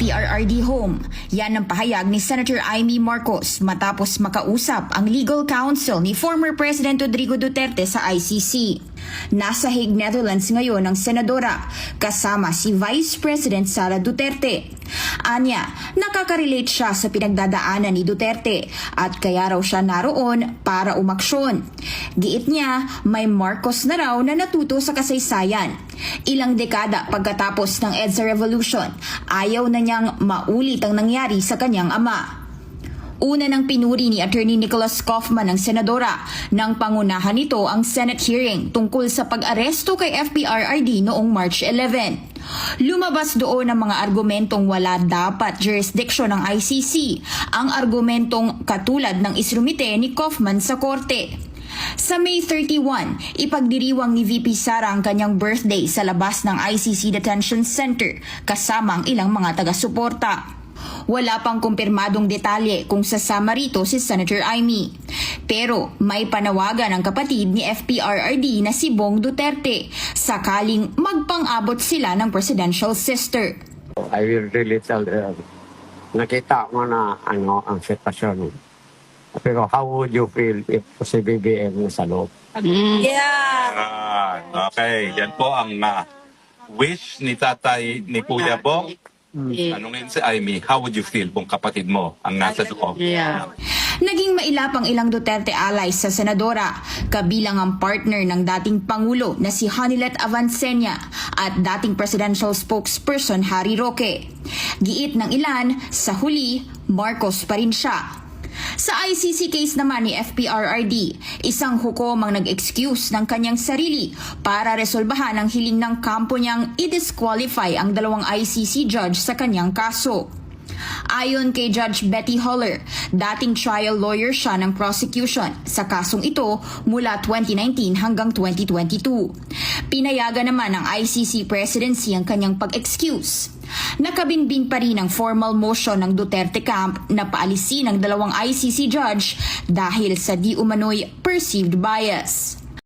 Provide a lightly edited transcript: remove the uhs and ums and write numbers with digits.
FPRRD home. Yan ang pahayag ni Senator Amy Marcos matapos makausap ang legal counsel ni former President Rodrigo Duterte sa ICC. Nasa Hague, Netherlands ngayon ang senadora kasama si Vice President Sara Duterte. Anya, nakaka-relate siya sa pinagdadaanan ni Duterte at kaya raw siya naroon para umaksyon. Giit niya, may Marcos na raw na natuto sa kasaysayan. Ilang dekada pagkatapos ng EDSA Revolution, ayaw na niyang maulit ang nangyari sa kanyang ama. Una nang pinuri ni Attorney Nicholas Kaufman ng senadora nang pangunahan nito ang Senate hearing tungkol sa pag-aresto kay FPRRD noong March 11. Lumabas doon ang mga argumentong wala dapat jurisdiction ng ICC, ang argumentong katulad ng isrumite ni Kaufman sa korte. Sa May 31, ipagdiriwang ni VP Sara ang kanyang birthday sa labas ng ICC Detention Center kasama ang ilang mga taga-suporta. Wala pang kumpirmadong detalye kung sasama rito si Senator Amy. Pero may panawagan ang kapatid ni FPRRD na si Bong Duterte sakaling magpang-abot sila ng presidential sister. I will really tell them, nakita mo na ang sitwasyon. Pero how would you feel if si BBM sa loob? Okay, yan po ang wish ni tatay ni Kuya Bong. Tanungin si Amy, how would you feel kung kapatid mo ang nasa loob? Naging mailap ang ilang Duterte allies sa senadora, kabilang ang partner ng dating Pangulo na si Hanilet Avancenia at dating presidential spokesperson Harry Roque. Giit ng ilan, sa huli, Marcos pa rin siya. Sa ICC case naman ni FPRRD, isang hukom ang nag-excuse ng kanyang sarili para resolbahan ang hiling ng kampo niyang i-disqualify ang dalawang ICC judge sa kanyang kaso. Ayon kay Judge Betty Holler, dating trial lawyer siya ng prosecution sa kasong ito mula 2019 hanggang 2022. Pinayagan naman ng ICC presidency ang kanyang pag-excuse. Nakabinbin pa rin ang formal motion ng Duterte camp na paalisin ang dalawang ICC judge dahil sa di umano'y perceived bias.